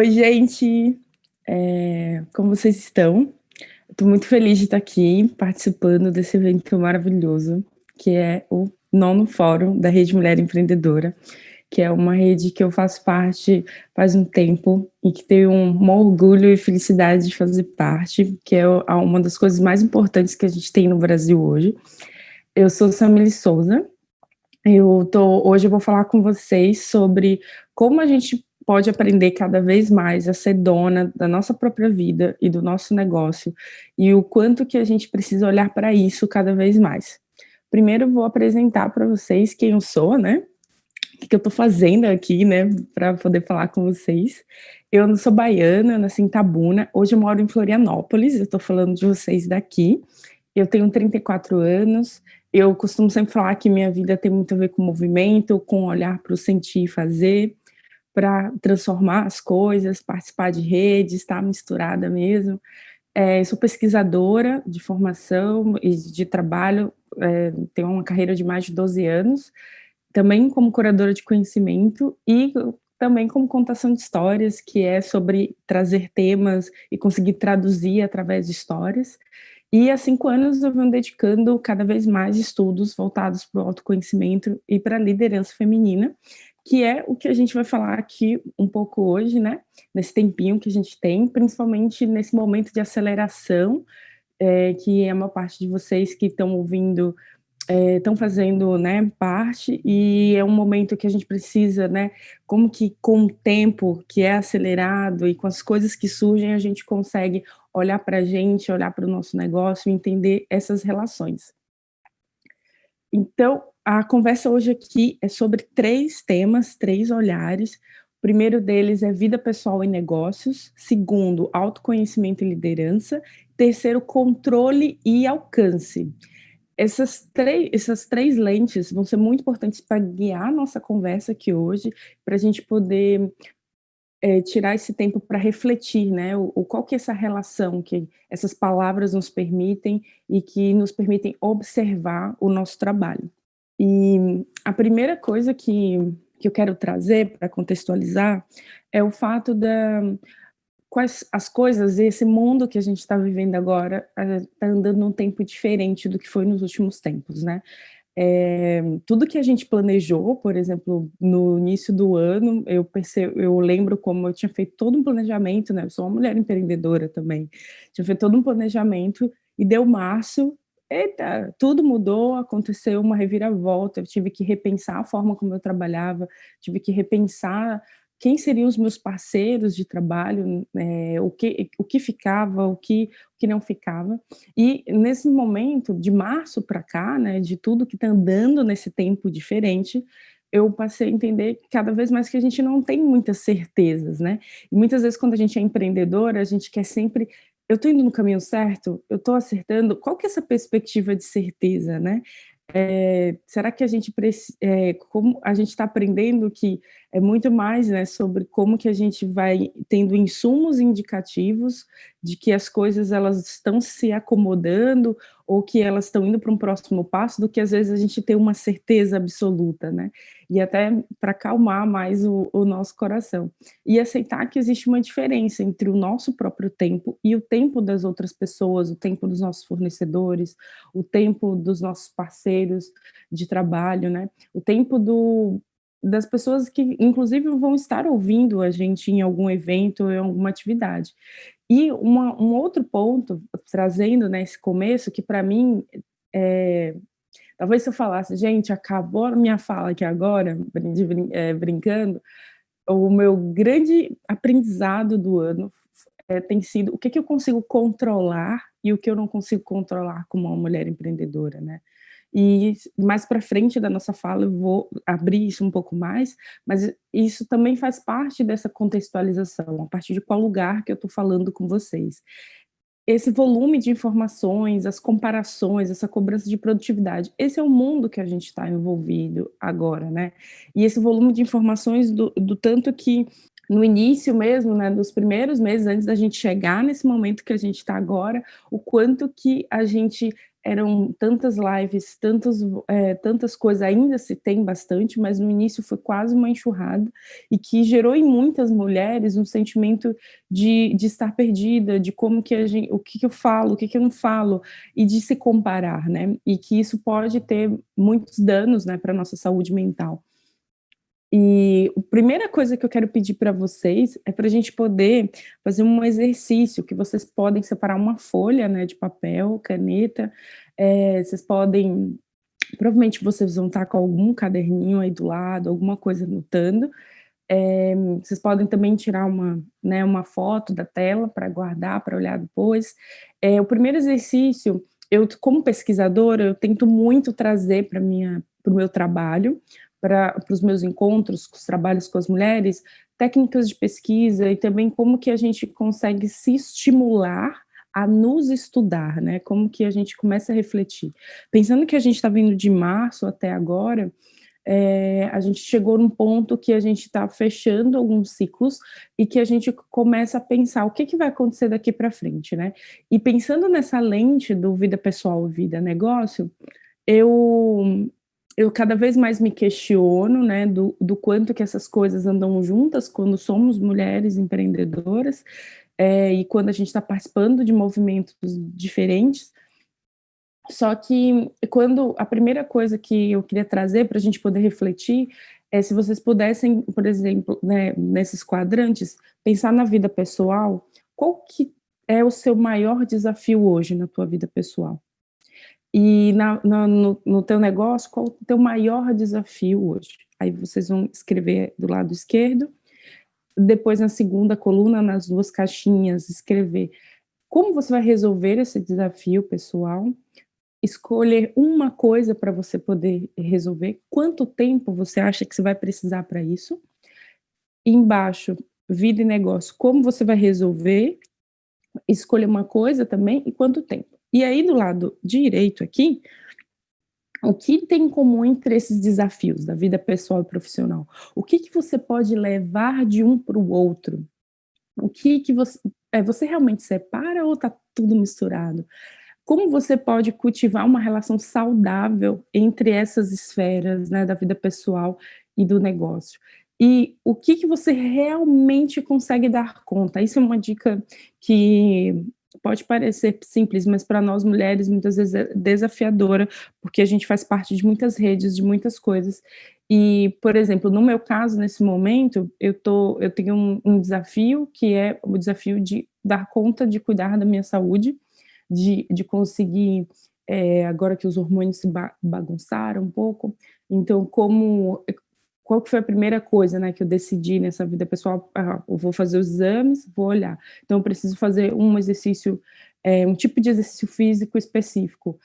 Oi, gente. Como vocês estão? Estou muito feliz de estar aqui participando desse evento maravilhoso, que é o nono Fórum da Rede Mulher Empreendedora, que é uma rede que eu faço parte faz um tempo e que tenho um orgulho e felicidade de fazer parte, que é uma das coisas mais importantes que a gente tem no Brasil hoje. Eu sou Samily Souza. Hoje eu vou falar com vocês sobre como a gente pode aprender cada vez mais a ser dona da nossa própria vida e do nosso negócio, e o quanto que a gente precisa olhar para isso cada vez mais. Primeiro eu vou apresentar para vocês quem eu sou, né? O que eu estou fazendo aqui, né, para poder falar com vocês. Eu não sou baiana, eu nasci em Itabuna, hoje eu moro em Florianópolis, eu estou falando de vocês daqui. Eu tenho 34 anos, eu costumo sempre falar que minha vida tem muito a ver com movimento, com olhar para o sentir e fazer, para transformar as coisas, participar de redes, estar misturada mesmo. Sou pesquisadora de formação e de trabalho, tenho uma carreira de mais de 12 anos, também como curadora de conhecimento e também como contação de histórias, que é sobre trazer temas e conseguir traduzir através de histórias. E há 5 anos eu venho dedicando cada vez mais estudos voltados para o autoconhecimento e para a liderança feminina, que é o que a gente vai falar aqui um pouco hoje, né, nesse tempinho que a gente tem, principalmente nesse momento de aceleração, que a maior parte de vocês que estão ouvindo estão fazendo, né, parte, e é um momento que a gente precisa, né, como que com o tempo que é acelerado e com as coisas que surgem, a gente consegue olhar para a gente, olhar para o nosso negócio e entender essas relações. Então, a conversa hoje aqui é sobre 3 temas, 3 olhares. O primeiro deles é vida pessoal e negócios, segundo, autoconhecimento e liderança, terceiro, controle e alcance. Essas três lentes vão ser muito importantes para guiar a nossa conversa aqui hoje, para a gente poder, tirar esse tempo para refletir, né, qual que é essa relação que essas palavras nos permitem e que nos permitem observar o nosso trabalho. E a primeira coisa que eu quero trazer para contextualizar é o fato da quais as coisas, esse mundo que a gente está vivendo agora, está andando num tempo diferente do que foi nos últimos tempos, né. Tudo que a gente planejou, por exemplo, no início do ano, eu lembro como eu tinha feito todo um planejamento, né, eu sou uma mulher empreendedora também, tinha feito todo um planejamento e deu março, eita, tudo mudou, aconteceu uma reviravolta, eu tive que repensar a forma como eu trabalhava, tive que repensar quem seriam os meus parceiros de trabalho, o que ficava, o que não ficava. E nesse momento, de março para cá, né, de tudo que está andando nesse tempo diferente, eu passei a entender cada vez mais que a gente não tem muitas certezas, né? E muitas vezes, quando a gente é empreendedora, a gente quer sempre. Eu estou indo no caminho certo? Eu estou acertando? Qual que é essa perspectiva de certeza, né? Será que a gente como a gente está aprendendo que é muito mais, né, sobre como que a gente vai tendo insumos indicativos de que as coisas elas estão se acomodando ou que elas estão indo para um próximo passo, do que às vezes a gente tem uma certeza absoluta, né? E até para acalmar mais o nosso coração. E aceitar que existe uma diferença entre o nosso próprio tempo e o tempo das outras pessoas, o tempo dos nossos fornecedores, o tempo dos nossos parceiros de trabalho, né? O tempo das pessoas que, inclusive, vão estar ouvindo a gente em algum evento ou em alguma atividade. E um outro ponto, trazendo, né, esse começo, que para mim, eh, talvez se eu falasse: "Gente, acabou a minha fala aqui agora", brincando, o meu grande aprendizado do ano tem sido o que que eu consigo controlar e o que eu não consigo controlar como uma mulher empreendedora, né. E mais para frente da nossa fala eu vou abrir isso um pouco mais, mas isso também faz parte dessa contextualização, a partir de qual lugar que eu estou falando com vocês. Esse volume de informações, as comparações, essa cobrança de produtividade, esse é o mundo que a gente está envolvido agora, né. E esse volume de informações do tanto que no início mesmo, né, dos primeiros meses antes da gente chegar nesse momento que a gente está agora, o quanto que a gente eram tantas lives, tantas coisas, ainda se tem bastante, mas no início foi quase uma enxurrada, e que gerou em muitas mulheres um sentimento de estar perdida, de como que o que que eu falo, o que que eu não falo, e de se comparar, né, e que isso pode ter muitos danos, né, pra nossa saúde mental. E a primeira coisa que eu quero pedir para vocês é para a gente poder fazer um exercício que vocês podem separar uma folha, né, de papel, caneta, vocês podem, provavelmente vocês vão estar com algum caderninho aí do lado, alguma coisa anotando. Vocês podem também tirar uma foto da tela para guardar, para olhar depois. O primeiro exercício, eu como pesquisadora, eu tento muito trazer para o meu trabalho, para os meus encontros, os trabalhos com as mulheres, técnicas de pesquisa e também como que a gente consegue se estimular a nos estudar, né, como que a gente começa a refletir. Pensando que a gente está vindo de março até agora, a gente chegou num ponto que a gente está fechando alguns ciclos e que a gente começa a pensar o que que vai acontecer daqui para frente, né. E pensando nessa lente do vida pessoal e vida negócio, eu eu cada vez mais me questiono, né, do quanto que essas coisas andam juntas quando somos mulheres empreendedoras, e quando a gente está participando de movimentos diferentes. Só que quando a primeira coisa que eu queria trazer para a gente poder refletir, é se vocês pudessem, por exemplo, né, nesses quadrantes, pensar na vida pessoal, qual que é o seu maior desafio hoje na tua vida pessoal? E no teu negócio, qual o teu maior desafio hoje? Aí vocês vão escrever do lado esquerdo, depois na segunda coluna, nas 2 caixinhas, escrever como você vai resolver esse desafio pessoal, escolher uma coisa para você poder resolver, quanto tempo você acha que você vai precisar para isso. E embaixo, vida e negócio, como você vai resolver, escolha uma coisa também e quanto tempo. E aí do lado direito aqui, o que tem em comum entre esses desafios da vida pessoal e profissional? O que que você pode levar de um para o outro? O que que você realmente separa ou está tudo misturado? Como você pode cultivar uma relação saudável entre essas esferas, né, da vida pessoal e do negócio? E o que que você realmente consegue dar conta? Isso é uma dica que pode parecer simples, mas para nós mulheres muitas vezes é desafiadora, porque a gente faz parte de muitas redes, de muitas coisas. E, por exemplo, no meu caso, nesse momento, eu tenho um desafio, que é o desafio de dar conta de cuidar da minha saúde, de conseguir, agora que os hormônios se bagunçaram um pouco, então qual que foi a primeira coisa, né, que eu decidi nessa vida pessoal? Ah, eu vou fazer os exames, vou olhar. Então eu preciso fazer um exercício, um tipo de exercício físico específico,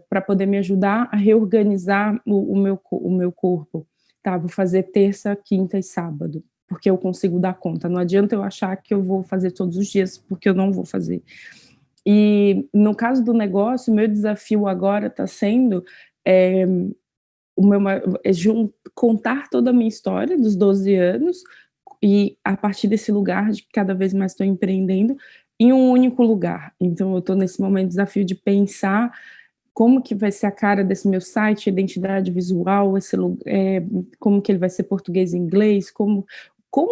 pra poder me ajudar a reorganizar o meu corpo. Tá, vou fazer terça, quinta e sábado, porque eu consigo dar conta. Não adianta eu achar que eu vou fazer todos os dias, porque eu não vou fazer. E no caso do negócio, o meu desafio agora está sendo, eh, o meu ma é contar toda a minha história dos 12 anos, e a partir desse lugar de que cada vez mais estou empreendendo, em um único lugar. Então eu estou nesse momento desafio de pensar como que vai ser a cara desse meu site, identidade visual, como que ele vai ser português e inglês, como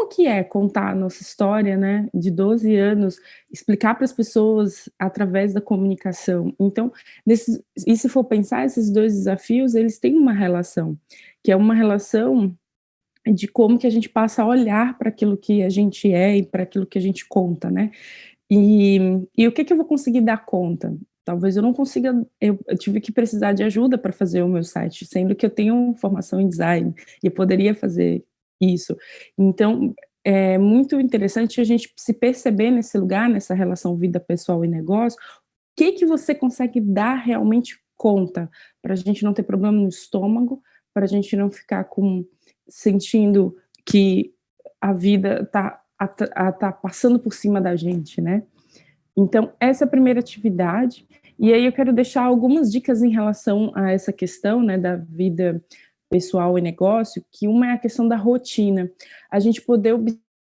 que é contar a nossa história, né, de 12 anos, explicar para as pessoas através da comunicação. Então, e se for pensar, esses 2 desafios, eles têm uma relação, que é uma relação de como que a gente passa a olhar para aquilo que a gente é e para aquilo que a gente conta, né. E o que que eu vou conseguir dar conta? Talvez eu não consiga, eu tive que precisar de ajuda para fazer o meu site, sendo que eu tenho formação em design, e eu poderia fazer isso. Então, é muito interessante a gente se perceber nesse lugar, nessa relação vida pessoal e negócio, o que que você consegue dar realmente conta, para a gente não ter problema no estômago, para a gente não ficar sentindo que a vida tá passando por cima da gente, né. Então, essa é a primeira atividade, e aí eu quero deixar algumas dicas em relação a essa questão, né, da vida pessoal e negócio, que uma é a questão da rotina. A gente poder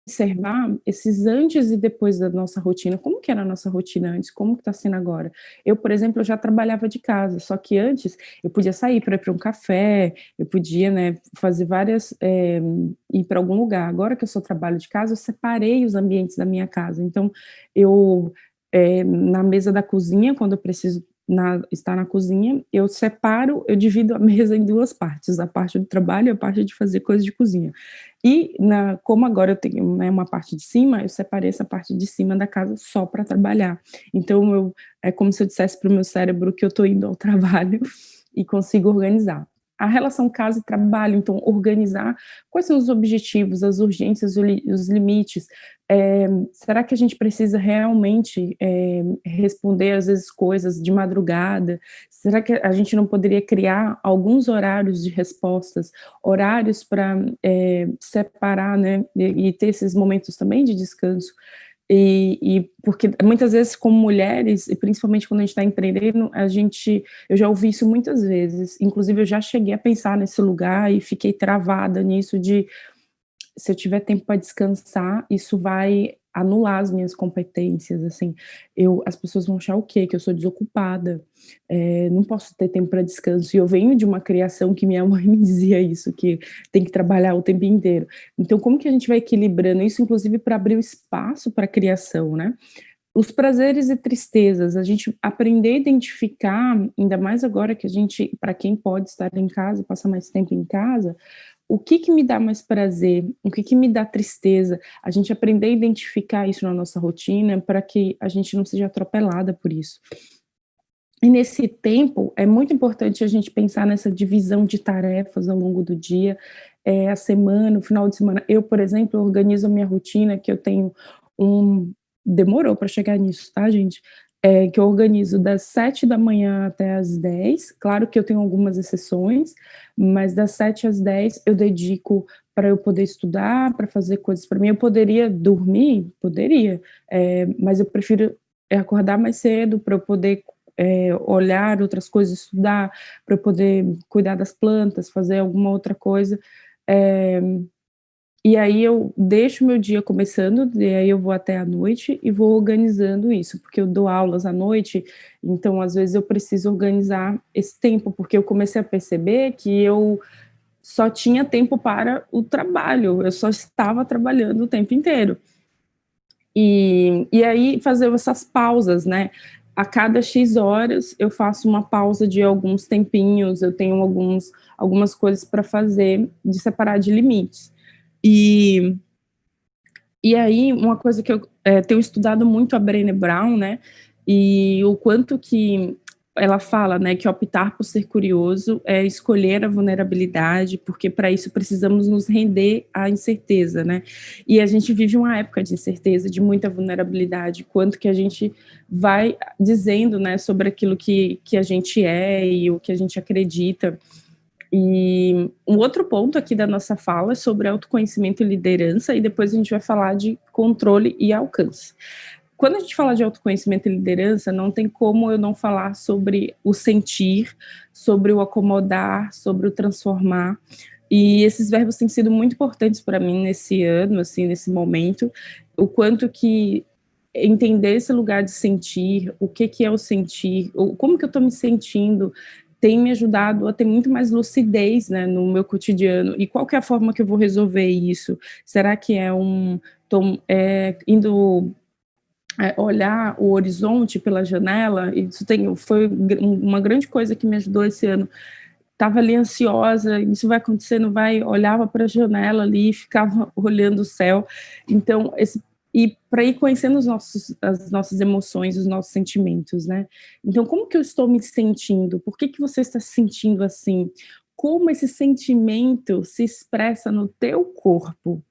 observar esses antes e depois da nossa rotina. Como que era a nossa rotina antes? Como que está sendo agora? Eu, por exemplo, eu já trabalhava de casa, só que antes eu podia sair para ir para um café, eu podia, né, fazer várias, ir para algum lugar. Agora que eu só trabalho de casa, eu separei os ambientes da minha casa. Então, eu, na mesa da cozinha, quando eu preciso estar na cozinha, eu separo, eu divido a mesa em 2 partes, a parte do trabalho e a parte de fazer coisas de cozinha. E como agora eu tenho, né, uma parte de cima, eu separei essa parte de cima da casa só para trabalhar. Então é como se eu dissesse para o meu cérebro que eu estou indo ao trabalho e consigo organizar. A relação casa e trabalho, então organizar quais são os objetivos, as urgências, os limites. Será que a gente precisa realmente, responder às vezes coisas de madrugada? Será que a gente não poderia criar alguns horários de respostas, horários para separar, né, e ter esses momentos também de descanso. E porque muitas vezes como mulheres, e principalmente quando a gente está empreendendo, eu já ouvi isso muitas vezes, inclusive eu já cheguei a pensar nesse lugar e fiquei travada nisso de se eu tiver tempo para descansar, isso vai anular as minhas competências, assim, as pessoas vão achar o quê? Que eu sou desocupada, não posso ter tempo para descanso, e eu venho de uma criação que minha mãe me dizia isso, que tem que trabalhar o tempo inteiro. Então como que a gente vai equilibrando isso, inclusive para abrir o espaço para a criação, né? Os prazeres e tristezas, a gente aprender a identificar, ainda mais agora que a gente, para quem pode estar em casa, passa mais tempo em casa, o que que me dá mais prazer, o que que me dá tristeza, a gente aprender a identificar isso na nossa rotina para que a gente não seja atropelada por isso. E nesse tempo, é muito importante a gente pensar nessa divisão de tarefas ao longo do dia, a semana, o final de semana. Eu, por exemplo, organizo a minha rotina, que eu tenho um demorou para chegar nisso, tá, gente? Que eu organizo das 7 da manhã até as 10. Claro que eu tenho algumas exceções, mas das 7 às 10 eu dedico para eu poder estudar, para fazer coisas para mim. Eu poderia dormir? Poderia, mas eu prefiro acordar mais cedo para eu poder olhar outras coisas, estudar, para eu poder cuidar das plantas, fazer alguma outra coisa. Eh, e aí eu deixo meu dia começando, e aí eu vou até à noite e vou organizando isso, porque eu dou aulas à noite, então às vezes eu preciso organizar esse tempo, porque eu comecei a perceber que eu só tinha tempo para o trabalho, eu só estava trabalhando o tempo inteiro. E aí fazer essas pausas, né? A cada X horas eu faço uma pausa de alguns tempinhos, eu tenho algumas coisas para fazer, de separar de limites. E, e aí, uma coisa que eu tenho estudado muito a Brené Brown, né? E o quanto que ela fala, né, que optar por ser curioso é escolher a vulnerabilidade, porque para isso precisamos nos render à incerteza, né? E a gente vive uma época de incerteza, de muita vulnerabilidade, quanto que a gente vai dizendo, né, sobre aquilo que a gente é e o que a gente acredita. E um outro ponto aqui da nossa fala é sobre autoconhecimento e liderança, e depois a gente vai falar de controle e alcance. Quando a gente fala de autoconhecimento e liderança, não tem como eu não falar sobre o sentir, sobre o acomodar, sobre o transformar. E esses verbos têm sido muito importantes para mim nesse ano, assim, nesse momento, o quanto que entender esse lugar de sentir, o que que é o sentir, como que eu estou me sentindo, tem me ajudado a ter muito mais lucidez, né, no meu cotidiano. E qual que é a forma que eu vou resolver isso? Será que é indo olhar o horizonte pela janela? Isso foi uma grande coisa que me ajudou esse ano. Estava ali ansiosa, isso vai acontecer, não vai? Olhava para a janela ali, ficava olhando o céu. Então, e para ir conhecendo as nossas emoções, os nossos sentimentos, né? Então, como que eu estou me sentindo? Por que que você está se sentindo assim? Como esse sentimento se expressa no teu corpo?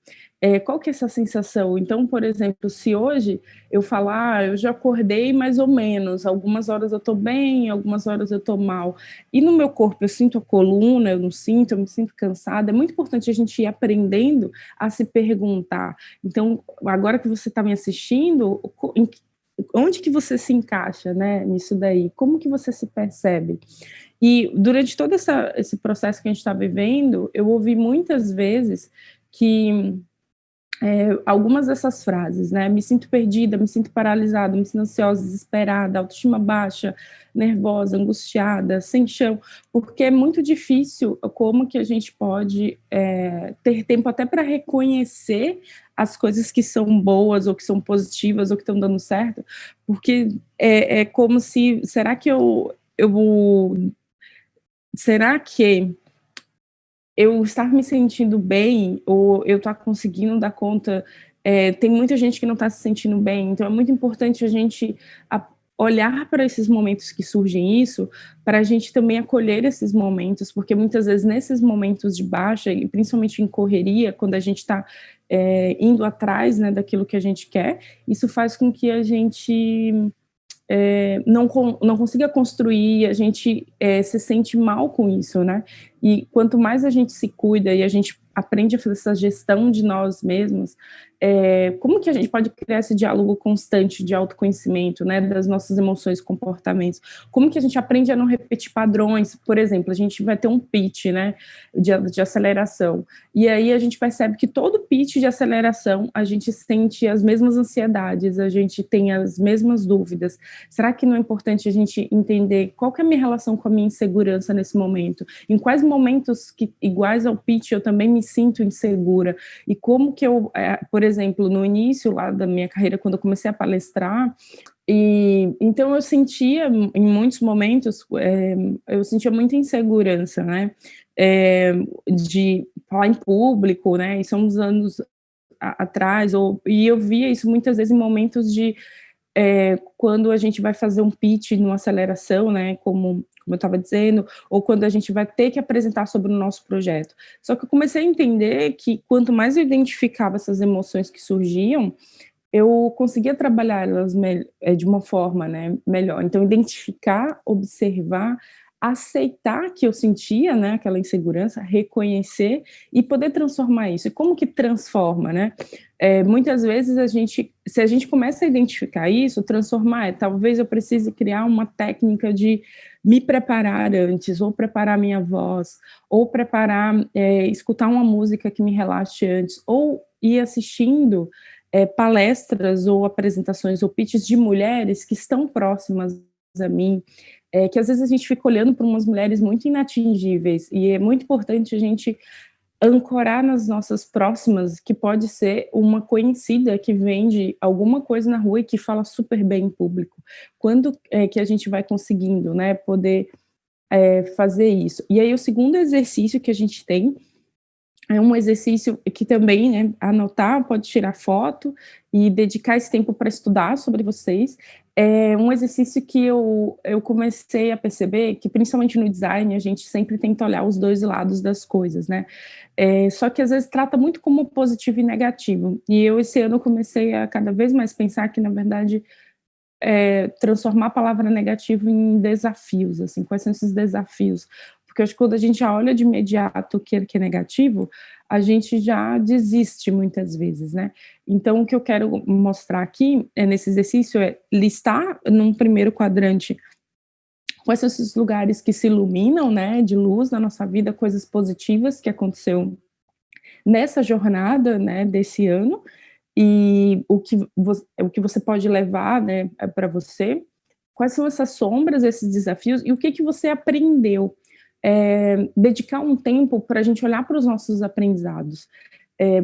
Qual que é essa sensação? Então, por exemplo, se hoje eu falar, eu já acordei mais ou menos, algumas horas eu estou bem, algumas horas eu estou mal, e no meu corpo eu sinto a coluna, eu não sinto, eu me sinto cansada, é muito importante a gente ir aprendendo a se perguntar. Então, agora que você está me assistindo, onde que você se encaixa, né, nisso daí? Como que você se percebe? E durante todo esse processo que a gente está vivendo, eu ouvi muitas vezes que algumas dessas frases, né, me sinto perdida, me sinto paralisada, me sinto ansiosa, desesperada, autoestima baixa, nervosa, angustiada, sem chão, porque é muito difícil como que a gente pode ter tempo até para reconhecer as coisas que são boas ou que são positivas ou que estão dando certo, porque é como se, será que eu estar me sentindo bem, ou eu estar conseguindo dar conta, tem muita gente que não está se sentindo bem, então é muito importante a gente olhar para esses momentos que surgem isso, para a gente também acolher esses momentos, porque muitas vezes nesses momentos de baixa, e principalmente em correria, quando a gente está indo atrás, né, daquilo que a gente quer, isso faz com que a gente não consiga construir, a gente se sente mal com isso, né? E quanto mais a gente se cuida e a gente aprende a fazer essa gestão de nós mesmos, como que a gente pode criar esse diálogo constante de autoconhecimento, né, das nossas emoções e comportamentos? Como que a gente aprende a não repetir padrões? Por exemplo, a gente vai ter um pitch, né, de aceleração, e aí a gente percebe que todo pitch de aceleração a gente sente as mesmas ansiedades, a gente tem as mesmas dúvidas. Será que não é importante a gente entender qual que é a minha relação com a minha insegurança nesse momento? Em quais momentos que, iguais ao pitch, eu também me sinto insegura? E como que eu, por exemplo, no início lá da minha carreira, quando eu comecei a palestrar, e então eu sentia, em muitos momentos, eu sentia muita insegurança, né? De falar em público, né? Isso há uns anos atrás, e eu via isso muitas vezes em momentos de quando a gente vai fazer um pitch numa aceleração, né, como eu estava dizendo, ou quando a gente vai ter que apresentar sobre o nosso projeto. Só que eu comecei a entender que quanto mais eu identificava essas emoções que surgiam, eu conseguia trabalhar elas de uma forma, né, melhor. Então, identificar, observar, aceitar que eu sentia, né, aquela insegurança, reconhecer e poder transformar isso. E como que transforma, né? Muitas vezes se a gente começa a identificar isso, transformar, talvez eu precise criar uma técnica de me preparar antes, ou preparar minha voz, ou preparar, escutar uma música que me relaxe antes, ou ir assistindo palestras ou apresentações ou pitches de mulheres que estão próximas a mim, que às vezes a gente fica olhando para umas mulheres muito inatingíveis, e é muito importante a gente ancorar nas nossas próximas, que pode ser uma conhecida que vende alguma coisa na rua e que fala super bem em público. Quando é que a gente vai conseguindo, né, poder fazer isso? E aí o segundo exercício que a gente tem é um exercício que também, né, anotar, pode tirar foto e dedicar esse tempo para estudar sobre vocês. É um exercício que eu comecei a perceber que, principalmente no design, a gente sempre tenta olhar os dois lados das coisas, né? Só que às vezes trata muito como positivo e negativo. E eu, esse ano, comecei a cada vez mais pensar que, na verdade, transformar a palavra negativo em desafios, assim, quais são esses desafios? Porque eu acho que quando a gente já olha de imediato o que é negativo, a gente já desiste muitas vezes, né? Então, o que eu quero mostrar aqui, nesse exercício, é listar num primeiro quadrante quais são esses lugares que se iluminam, né, de luz na nossa vida, coisas positivas que aconteceu nessa jornada, né, desse ano, e o que você pode levar, né, para você, quais são essas sombras, esses desafios, e o que você aprendeu. Dedicar um tempo para a gente olhar para os nossos aprendizados.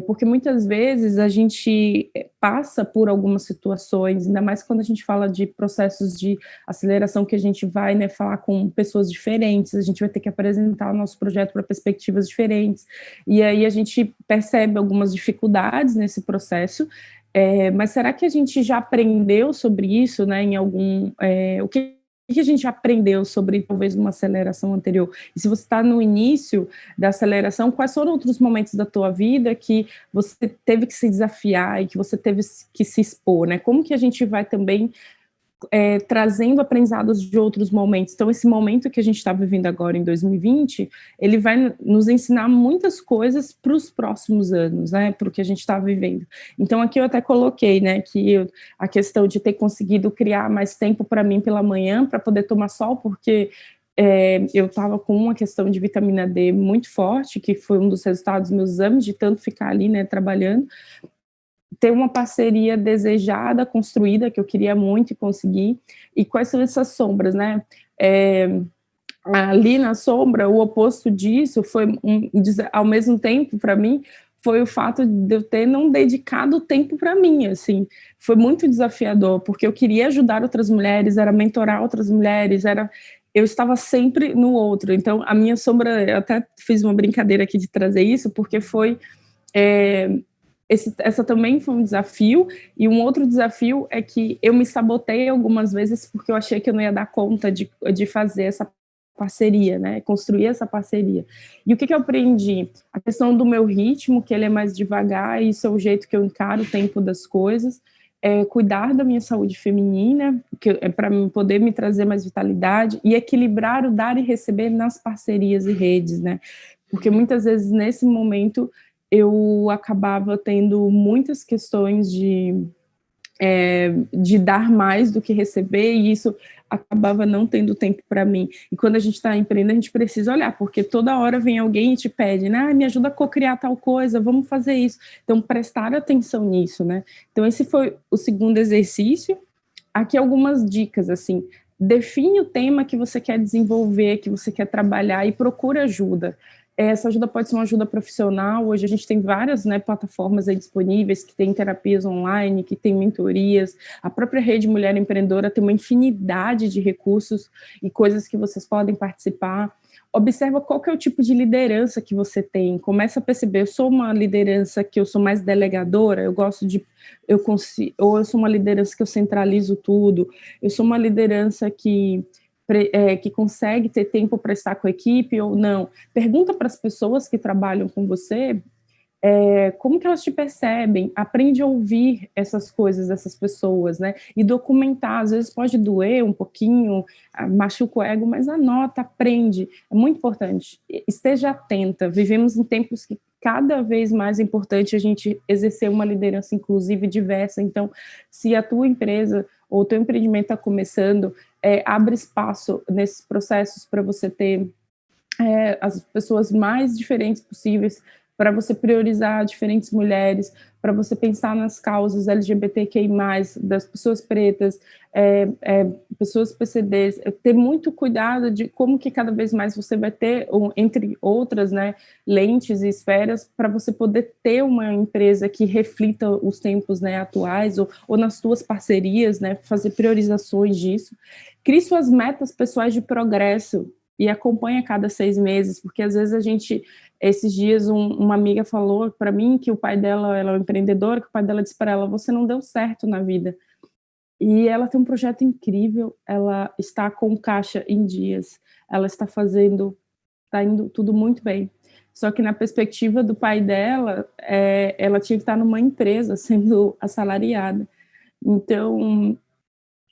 Porque muitas vezes a gente passa por algumas situações, ainda mais quando a gente fala de processos de aceleração, que a gente vai, né, falar com pessoas diferentes, a gente vai ter que apresentar o nosso projeto para perspectivas diferentes, e aí a gente percebe algumas dificuldades nesse processo, mas será que a gente já aprendeu sobre isso, né, em algum... o que a gente aprendeu sobre talvez uma aceleração anterior? E se você está no início da aceleração, quais foram outros momentos da tua vida que você teve que se desafiar e que você teve que se expor, né? Como que a gente vai também trazendo aprendizados de outros momentos? Então, esse momento que a gente está vivendo agora em 2020, ele vai nos ensinar muitas coisas para os próximos anos, né? Para o que a gente está vivendo. Então, aqui eu até coloquei, né, a questão de ter conseguido criar mais tempo para mim pela manhã, para poder tomar sol, porque eu estava com uma questão de vitamina D muito forte, que foi um dos resultados dos meus exames, de tanto ficar ali, né, trabalhando. ter uma parceria desejada, construída, que eu queria muito e conseguir, e quais são essas sombras, né? Ali na sombra, o oposto disso foi, ao mesmo tempo, para mim, foi o fato de eu ter não dedicado tempo para mim, assim, foi muito desafiador, porque eu queria ajudar outras mulheres, era mentorar outras mulheres, eu estava sempre no outro, então a minha sombra, eu até fiz uma brincadeira aqui de trazer isso, porque foi, essa também foi um desafio, e um outro desafio é que eu me sabotei algumas vezes, porque eu achei que eu não ia dar conta de fazer essa parceria, né, construir essa parceria. E o que eu aprendi? A questão do meu ritmo, que ele é mais devagar, e isso é o jeito que eu encaro o tempo das coisas, cuidar da minha saúde feminina, que é para poder me trazer mais vitalidade, e equilibrar o dar e receber nas parcerias e redes, né, porque muitas vezes nesse momento eu acabava tendo muitas questões de dar mais do que receber, e isso acabava não tendo tempo para mim. E quando a gente está empreendendo, a gente precisa olhar, porque toda hora vem alguém e te pede, né? Me ajuda a co-criar tal coisa, vamos fazer isso. Então, prestar atenção nisso, né? Então, esse foi o segundo exercício. Aqui algumas dicas, assim, define o tema que você quer desenvolver, que você quer trabalhar, e procura ajuda. Essa ajuda pode ser uma ajuda profissional. Hoje a gente tem várias, né, plataformas aí disponíveis, que tem terapias online, que tem mentorias. A própria Rede Mulher Empreendedora tem uma infinidade de recursos e coisas que vocês podem participar. Observa qual que é o tipo de liderança que você tem. Começa a perceber, eu sou uma liderança que eu sou mais delegadora, ou eu sou uma liderança que eu centralizo tudo, eu sou uma liderança que consegue ter tempo para estar com a equipe ou não. Pergunta para as pessoas que trabalham com você, como que elas te percebem, aprende a ouvir essas coisas dessas pessoas, né, e documentar. Às vezes pode doer um pouquinho, machuca o ego, mas anota, aprende, é muito importante. Esteja atenta, vivemos em tempos que cada vez mais é importante a gente exercer uma liderança inclusiva e diversa. Então, se a tua empresa ou o teu empreendimento está começando, abre espaço nesses processos para você ter as pessoas mais diferentes possíveis, para você priorizar diferentes mulheres, para você pensar nas causas LGBTQI+, das pessoas pretas, pessoas PCDs, ter muito cuidado de como que cada vez mais você vai ter, entre outras, né, lentes e esferas, para você poder ter uma empresa que reflita os tempos, né, atuais, ou nas suas parcerias, né, fazer priorizações disso. Crie suas metas pessoais de progresso, e acompanha a cada 6 meses, porque às vezes esses dias uma amiga falou para mim que o pai dela, ela é uma empreendedora, que o pai dela disse para ela, você não deu certo na vida. E ela tem um projeto incrível, ela está com caixa em dias, ela está indo tudo muito bem. Só que na perspectiva do pai dela, ela tinha que estar numa empresa sendo assalariada. Então,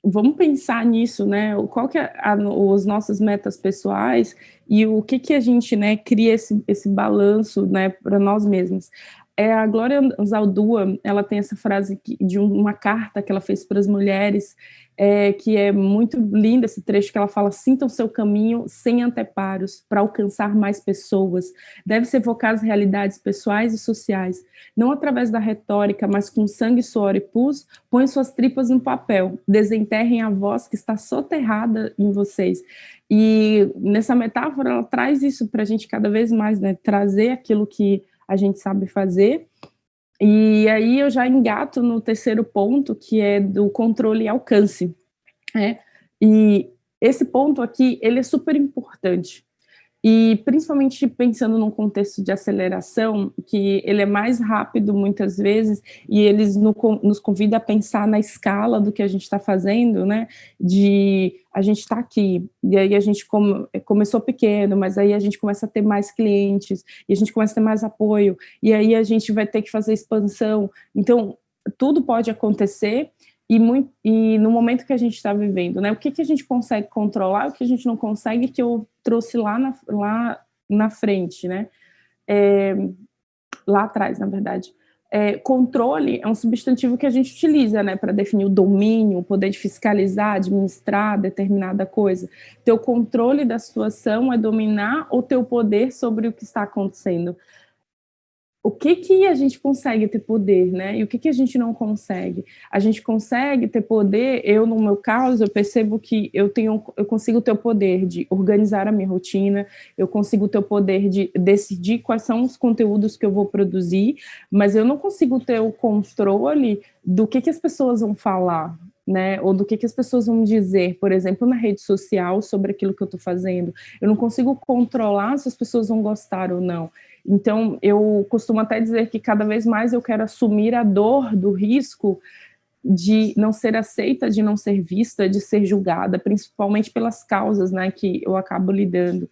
vamos pensar nisso, né? Qual que é as nossas metas pessoais e o que a gente, né, cria esse balanço, né, para nós mesmos. A Glória Zaldúa, ela tem essa frase de uma carta que ela fez para as mulheres, que é muito linda, esse trecho que ela fala: sintam seu caminho sem anteparos para alcançar mais pessoas. Deve-se evocar as realidades pessoais e sociais, não através da retórica, mas com sangue, suor e pus. Põem suas tripas no papel, desenterrem a voz que está soterrada em vocês. E nessa metáfora, ela traz isso para a gente cada vez mais, né? Trazer aquilo que a gente sabe fazer. E aí eu já engato no terceiro ponto, que é do controle e alcance, né? E esse ponto aqui, ele é super importante. E principalmente pensando num contexto de aceleração, que ele é mais rápido muitas vezes, e eles nos convida a pensar na escala do que a gente está fazendo, né? De a gente está aqui, e aí a gente começou pequeno, mas aí a gente começa a ter mais clientes, e a gente começa a ter mais apoio, e aí a gente vai ter que fazer expansão. Então, tudo pode acontecer, e no momento que a gente está vivendo, né? O que a gente consegue controlar, o que a gente não consegue, que eu trouxe lá na frente, né? Lá atrás, na verdade. Controle é um substantivo que a gente utiliza, né, para definir o domínio, o poder de fiscalizar, administrar determinada coisa. Teu controle da situação é dominar o teu poder sobre o que está acontecendo. o que que a gente consegue ter poder, né, e o que que a gente não consegue. A gente consegue ter poder, eu no meu caso, eu percebo que eu consigo ter o poder de organizar a minha rotina, eu consigo ter o poder de decidir quais são os conteúdos que eu vou produzir, mas eu não consigo ter o controle do que as pessoas vão falar, né, ou do que as pessoas vão dizer, por exemplo, na rede social sobre aquilo que eu estou fazendo. Eu não consigo controlar se as pessoas vão gostar ou não. Então, eu costumo até dizer que cada vez mais eu quero assumir a dor do risco de não ser aceita, de não ser vista, de ser julgada, principalmente pelas causas, né, que eu acabo lidando.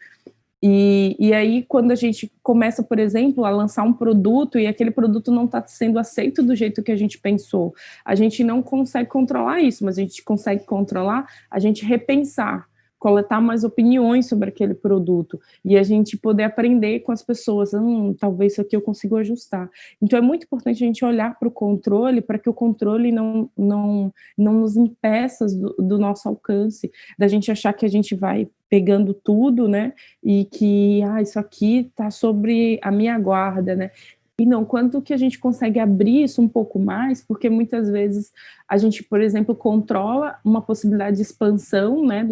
E aí, quando a gente começa, por exemplo, a lançar um produto e aquele produto não está sendo aceito do jeito que a gente pensou, a gente não consegue controlar isso, mas a gente consegue controlar a gente repensar, coletar mais opiniões sobre aquele produto e a gente poder aprender com as pessoas, talvez isso aqui eu consiga ajustar. Então é muito importante a gente olhar para o controle, para que o controle não nos impeça do nosso alcance, da gente achar que a gente vai pegando tudo, né, e que, isso aqui está sobre a minha guarda, né. E não, quanto que a gente consegue abrir isso um pouco mais, porque muitas vezes a gente, por exemplo, controla uma possibilidade de expansão, né,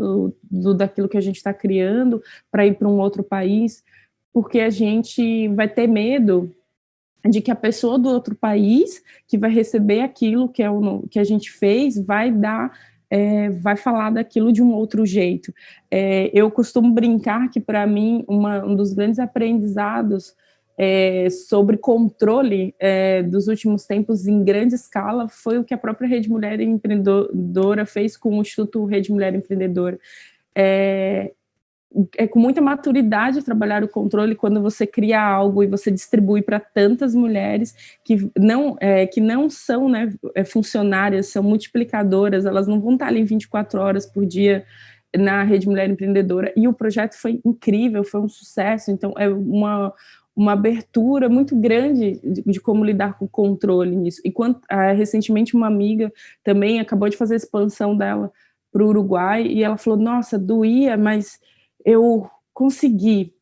daquilo que a gente está criando para ir para um outro país, porque a gente vai ter medo de que a pessoa do outro país que vai receber aquilo que a gente fez vai falar daquilo de um outro jeito. Eu costumo brincar que, para mim, um dos grandes aprendizados sobre controle dos últimos tempos em grande escala foi o que a própria Rede Mulher Empreendedora fez com o Instituto Rede Mulher Empreendedora. É com muita maturidade trabalhar o controle quando você cria algo e você distribui para tantas mulheres que não são, né, funcionárias, são multiplicadoras, elas não vão estar ali 24 horas por dia na Rede Mulher Empreendedora, e o projeto foi incrível, foi um sucesso, então é uma abertura muito grande de como lidar com o controle nisso. E recentemente uma amiga também acabou de fazer a expansão dela para o Uruguai, e ela falou, nossa, doía, mas eu consegui,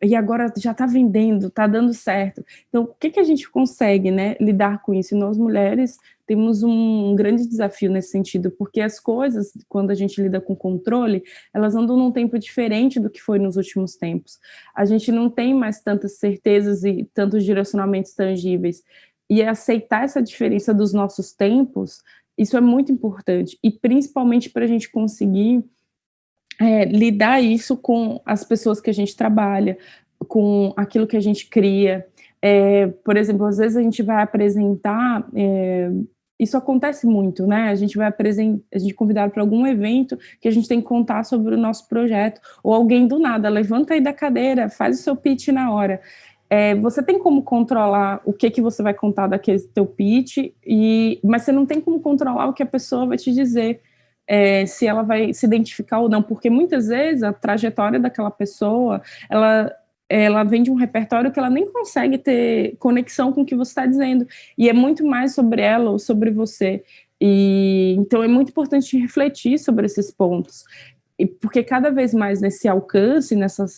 e agora já está vendendo, está dando certo. Então, o que a gente consegue, né, lidar com isso? E nós, mulheres, temos um grande desafio nesse sentido, porque as coisas, quando a gente lida com controle, elas andam num tempo diferente do que foi nos últimos tempos. A gente não tem mais tantas certezas e tantos direcionamentos tangíveis. E aceitar essa diferença dos nossos tempos, isso é muito importante. E principalmente para a gente conseguir lidar isso com as pessoas que a gente trabalha, com aquilo que a gente cria. Por exemplo, às vezes a gente vai apresentar, isso acontece muito, né? A gente é convidado para algum evento que a gente tem que contar sobre o nosso projeto, ou alguém do nada levanta aí da cadeira, faz o seu pitch na hora. Você tem como controlar o que você vai contar daquele teu pitch, mas você não tem como controlar o que a pessoa vai te dizer. Se ela vai se identificar ou não, porque muitas vezes a trajetória daquela pessoa, ela vem de um repertório que ela nem consegue ter conexão com o que você está dizendo, e é muito mais sobre ela ou sobre você, então é muito importante refletir sobre esses pontos, porque cada vez mais nesse alcance,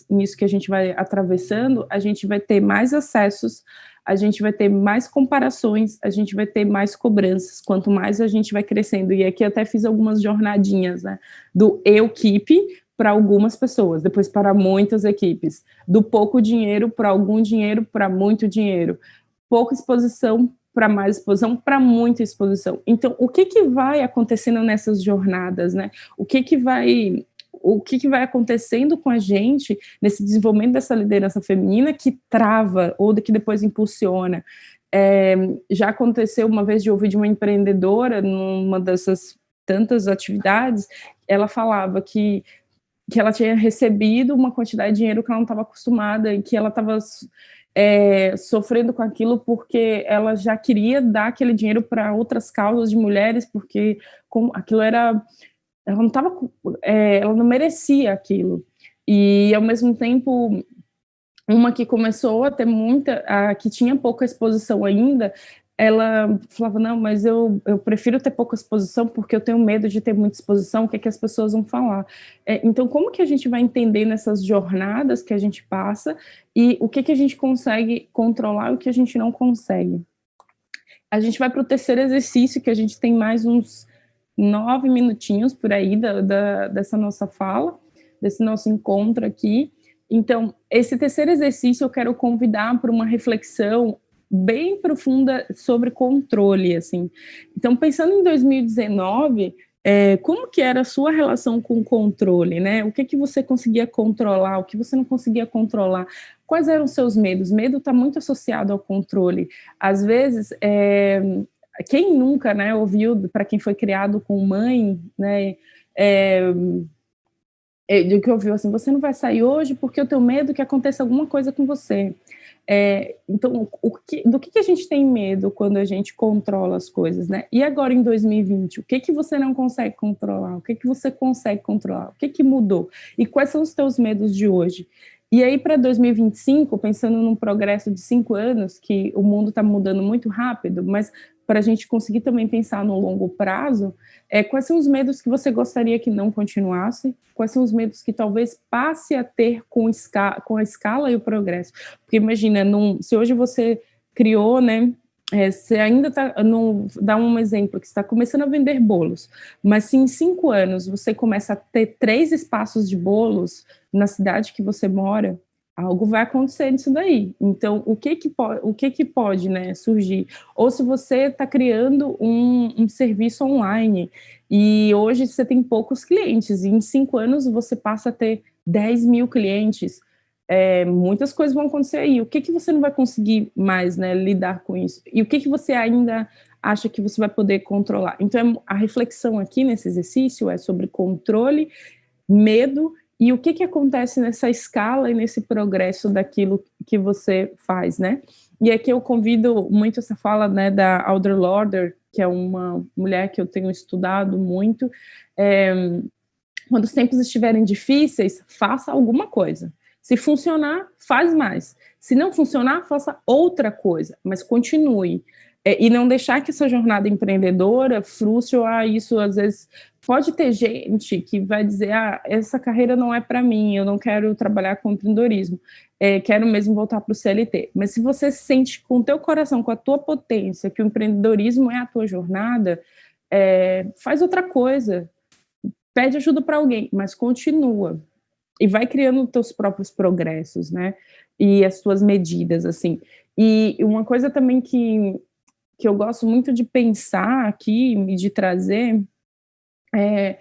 nisso que a gente vai atravessando, a gente vai ter mais acessos, a gente vai ter mais comparações, a gente vai ter mais cobranças, quanto mais a gente vai crescendo. E aqui até fiz algumas jornadinhas, né, do equipe para algumas pessoas, depois para muitas equipes, do pouco dinheiro para algum dinheiro para muito dinheiro, pouca exposição para mais exposição, para muita exposição. Então, o que vai acontecendo nessas jornadas, né? O que vai acontecendo com a gente nesse desenvolvimento dessa liderança feminina que trava ou que depois impulsiona. Já aconteceu uma vez de ouvir de uma empreendedora numa dessas tantas atividades, ela falava que ela tinha recebido uma quantidade de dinheiro que ela não estava acostumada e que ela estava sofrendo com aquilo porque ela já queria dar aquele dinheiro para outras causas de mulheres, porque aquilo era... ela não merecia aquilo. E, ao mesmo tempo, uma que começou a ter que tinha pouca exposição ainda, ela falava: "Não, mas eu prefiro ter pouca exposição, porque eu tenho medo de ter muita exposição, o que é que as pessoas vão falar?". Então como que a gente vai entender nessas jornadas que a gente passa, e o que que a gente consegue controlar e o que a gente não consegue? A gente vai para o terceiro exercício, que a gente tem mais uns 9 minutinhos por aí dessa nossa fala, desse nosso encontro aqui. Então, esse terceiro exercício eu quero convidar para uma reflexão bem profunda sobre controle, assim. Então, pensando em 2019, como que era a sua relação com o controle, né? O que que você conseguia controlar, o que você não conseguia controlar? Quais eram os seus medos? Medo está muito associado ao controle. Às vezes, quem nunca, né, ouviu, para quem foi criado com mãe, né, do que ouviu assim: "Você não vai sair hoje porque eu tenho medo que aconteça alguma coisa com você". Então, do que a gente tem medo quando a gente controla as coisas, né? E agora em 2020, o que que você não consegue controlar? O que que você consegue controlar? O que que mudou? E quais são os teus medos de hoje? E aí, para 2025, pensando num progresso de 5 anos, que o mundo está mudando muito rápido, mas para a gente conseguir também pensar no longo prazo, quais são os medos que você gostaria que não continuasse? Quais são os medos que talvez passe a ter com a escala e o progresso? Porque imagina, se hoje você criou, né? Você ainda está. Dá um exemplo, que você está começando a vender bolos, mas se em 5 anos você começa a ter 3 espaços de bolos na cidade que você mora, algo vai acontecer nisso daí. Então, o que que pode, né, surgir? Ou se você está criando um serviço online e hoje você tem poucos clientes, e em 5 anos você passa a ter 10.000 clientes, muitas coisas vão acontecer aí. O que que você não vai conseguir mais, né, lidar com isso? E o que que você ainda acha que você vai poder controlar? Então, a reflexão aqui nesse exercício é sobre controle, medo e o que que acontece nessa escala e nesse progresso daquilo que você faz, né? E aqui eu convido muito essa fala, né, da Audre Lorde, que é uma mulher que eu tenho estudado muito. Quando os tempos estiverem difíceis, faça alguma coisa. Se funcionar, faz mais. Se não funcionar, faça outra coisa, mas continue. E não deixar que essa jornada empreendedora frustre, isso às vezes pode ter gente que vai dizer: essa carreira não é para mim, eu não quero trabalhar com empreendedorismo, quero mesmo voltar para o CLT. Mas se você sente com o teu coração, com a tua potência, que o empreendedorismo é a tua jornada, faz outra coisa, pede ajuda para alguém, mas continua. E vai criando os teus próprios progressos, né? E as tuas medidas, assim. E uma coisa também que eu gosto muito de pensar aqui e de trazer é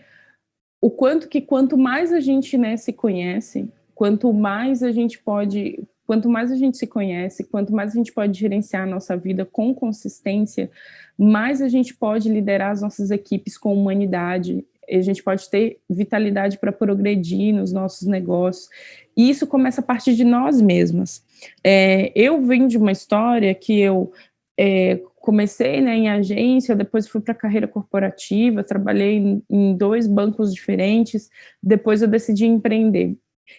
o quanto mais a gente, né, se conhece, quanto mais a gente se conhece, quanto mais a gente pode gerenciar a nossa vida com consistência, mais a gente pode liderar as nossas equipes com humanidade, a gente pode ter vitalidade para progredir nos nossos negócios, e isso começa a partir de nós mesmas. Eu venho de uma história que eu comecei, né, em agência, depois fui para a carreira corporativa, trabalhei em 2 bancos diferentes, depois eu decidi empreender.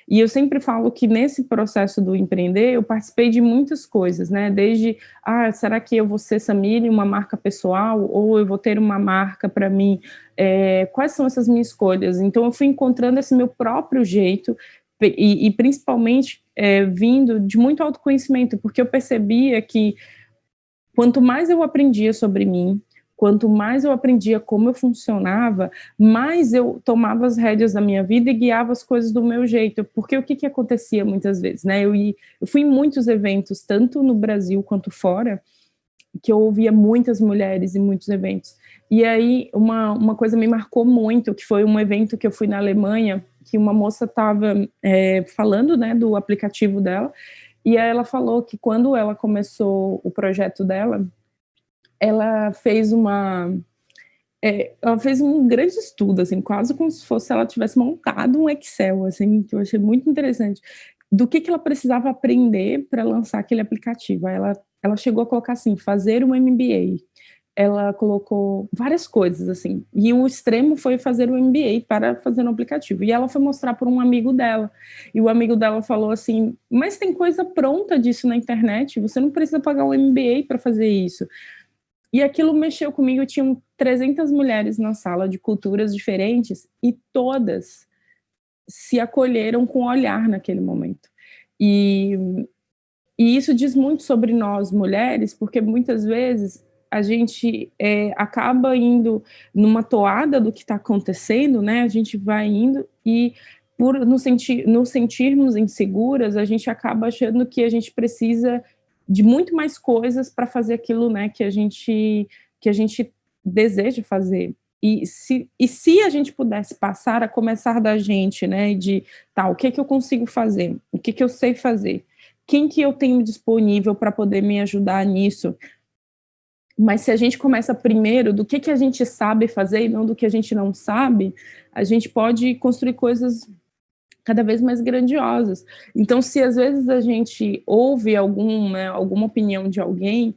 E eu sempre falo que nesse processo do empreender, eu participei de muitas coisas, né, desde, será que eu vou ser Samile, uma marca pessoal, ou eu vou ter uma marca para mim? Quais são essas minhas escolhas? Então eu fui encontrando esse meu próprio jeito, e principalmente vindo de muito autoconhecimento, porque eu percebia que quanto mais eu aprendia sobre mim, quanto mais eu aprendia como eu funcionava, mais eu tomava as rédeas da minha vida e guiava as coisas do meu jeito. Porque o que que acontecia muitas vezes, né? Eu fui em muitos eventos, tanto no Brasil quanto fora, que eu ouvia muitas mulheres em muitos eventos. E aí, uma coisa me marcou muito, que foi um evento que eu fui na Alemanha, que uma moça estava falando, né, do aplicativo dela, e aí ela falou que quando ela começou o projeto dela, ela fez ela fez um grande estudo, assim, quase como se fosse ela tivesse montado um Excel, assim, que eu achei muito interessante, do que ela precisava aprender para lançar aquele aplicativo. Aí ela chegou a colocar assim, fazer um MBA. Ela colocou várias coisas, assim, e o extremo foi fazer o MBA para fazer um aplicativo. E ela foi mostrar para um amigo dela, e o amigo dela falou assim: mas tem coisa pronta disso na internet, você não precisa pagar um MBA para fazer isso. E aquilo mexeu comigo, tinham 300 mulheres na sala de culturas diferentes e todas se acolheram com o olhar naquele momento. E e isso diz muito sobre nós mulheres, porque muitas vezes a gente, acaba indo numa toada do que está acontecendo, né, a gente vai indo e por nos sentirmos inseguras, a gente acaba achando que a gente precisa de muito mais coisas para fazer aquilo, né, que a gente deseja fazer. E se a gente pudesse passar a começar da gente, né, de: "Tá, o que que eu consigo fazer? O que que eu sei fazer? Quem que eu tenho disponível para poder me ajudar nisso?". Mas se a gente começa primeiro do que a gente sabe fazer e não do que a gente não sabe, a gente pode construir coisas cada vez mais grandiosas. Então, se às vezes a gente ouve alguma opinião de alguém,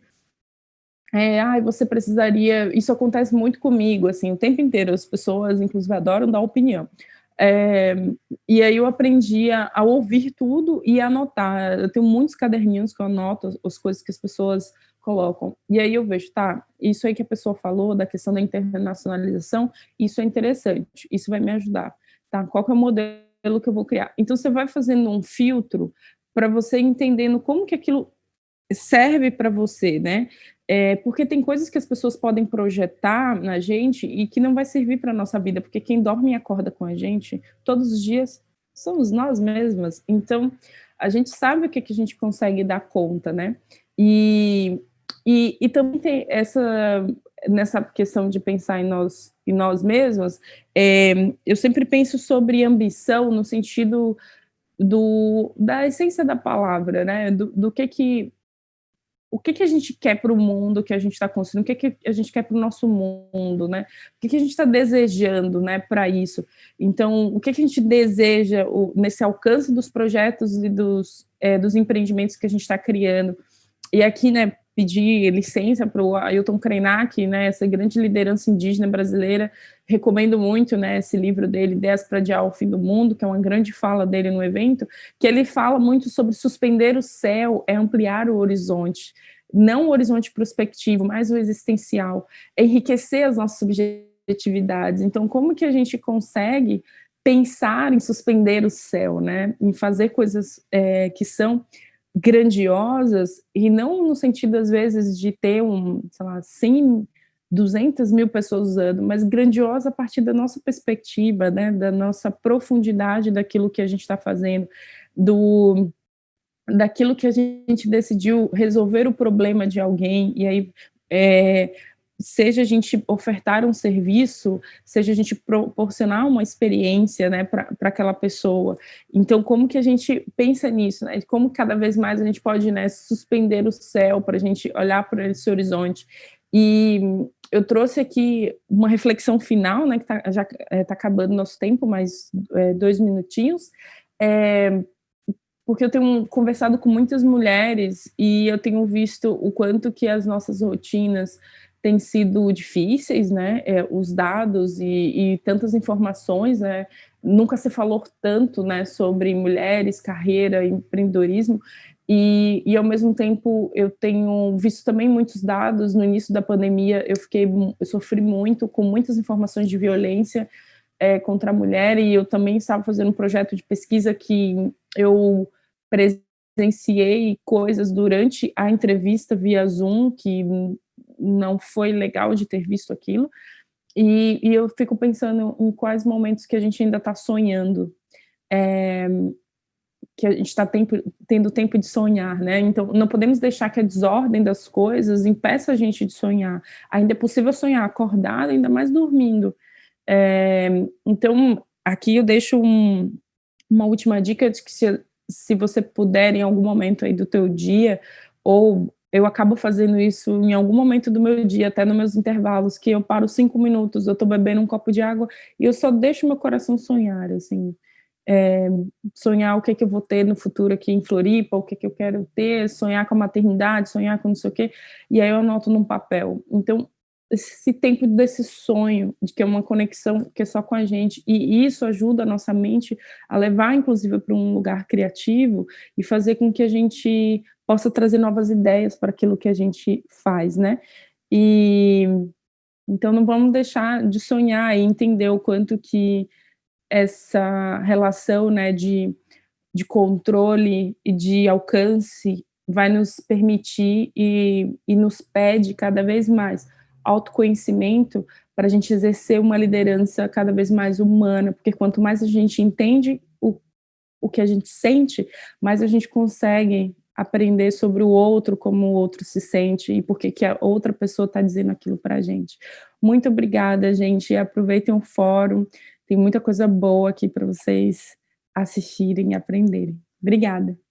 "Ai, você precisaria", isso acontece muito comigo, assim, o tempo inteiro, as pessoas inclusive adoram dar opinião. Eh, e aí eu aprendi a ouvir tudo e anotar. Eu tenho muitos caderninhos que eu anoto as coisas que as pessoas colocam. E aí eu vejo, tá, isso aí que a pessoa falou da questão da internacionalização, isso é interessante, isso vai me ajudar. Tá, qual que é o modelo que eu vou criar? Então você vai fazendo um filtro para você entendendo como que aquilo serve para você, né. Porque tem coisas que as pessoas podem projetar na gente e que não vai servir para nossa vida, porque quem dorme e acorda com a gente todos os dias somos nós mesmas. Então, a gente sabe o que que a gente consegue dar conta, né. E e também tem essa nessa questão de pensar em nós mesmas, eu sempre penso sobre ambição no sentido da essência da palavra, né, do que o que que a gente quer para o mundo que a gente está construindo, o que que a gente quer para o nosso mundo, né? O que que a gente está desejando, né, para isso? Então, o que que a gente deseja nesse alcance dos projetos e dos empreendimentos que a gente está criando? E aqui, né, pedir licença para o Ailton Krenak, né, essa grande liderança indígena brasileira, recomendo muito, né, esse livro dele, Ideias para Adiar o Fim do Mundo, que é uma grande fala dele no evento, que ele fala muito sobre suspender o céu, é ampliar o horizonte, não o horizonte prospectivo, mas o existencial, é enriquecer as nossas subjetividades. Então, como que a gente consegue pensar em suspender o céu, né, em fazer coisas que são grandiosas, e não no sentido, às vezes, de ter sei lá, 100, 200.000 pessoas usando, mas grandiosa a partir da nossa perspectiva, né, da nossa profundidade daquilo que a gente está fazendo, do daquilo que a gente decidiu resolver o problema de alguém, e aí, eh, seja a gente ofertar um serviço, seja a gente proporcionar uma experiência, né, para aquela pessoa. Então, como que a gente pensa nisso, né? Como cada vez mais a gente pode, né, suspender o céu para a gente olhar para esse horizonte. E eu trouxe aqui uma reflexão final, né, que já está acabando o nosso tempo, mas 2 minutinhos. É, porque eu tenho conversado com muitas mulheres e eu tenho visto o quanto que as nossas rotinas têm sido difíceis, né, os dados e tantas informações, né, nunca se falou tanto, né, sobre mulheres, carreira, empreendedorismo, e ao mesmo tempo eu tenho visto também muitos dados. No início da pandemia eu sofri muito com muitas informações de violência, contra a mulher, e eu também estava fazendo um projeto de pesquisa que eu presenciei coisas durante a entrevista via Zoom que não foi legal de ter visto aquilo, e eu fico pensando em quais momentos que a gente ainda está sonhando, eh, que a gente está tendo tempo de sonhar, né? Então, não podemos deixar que a desordem das coisas impeça a gente de sonhar. Ainda é possível sonhar acordado, ainda mais dormindo. Então, aqui eu deixo uma última dica de que se você puder em algum momento aí do teu dia, ou eu acabo fazendo isso em algum momento do meu dia, até nos meus intervalos, que eu paro 5 minutos, eu estou bebendo um copo de água e eu só deixo meu coração sonhar, assim, eh, sonhar o que que eu vou ter no futuro aqui em Floripa, o que que eu quero ter, sonhar com a maternidade, sonhar com não sei o quê, e aí eu anoto num papel. Então, esse tempo desse sonho, de que é uma conexão que é só com a gente, e isso ajuda a nossa mente a levar, inclusive, para um lugar criativo e fazer com que a gente possa trazer novas ideias para aquilo que a gente faz, né. E então não vamos deixar de sonhar e entender o quanto que essa relação, né, de controle e de alcance vai nos permitir e nos pede cada vez mais autoconhecimento para a gente exercer uma liderança cada vez mais humana, porque quanto mais a gente entende o que a gente sente, mais a gente consegue aprender sobre o outro, como o outro se sente e por que que a outra pessoa está dizendo aquilo para a gente. Muito obrigada, gente, e aproveitem o fórum, tem muita coisa boa aqui para vocês assistirem e aprenderem. Obrigada.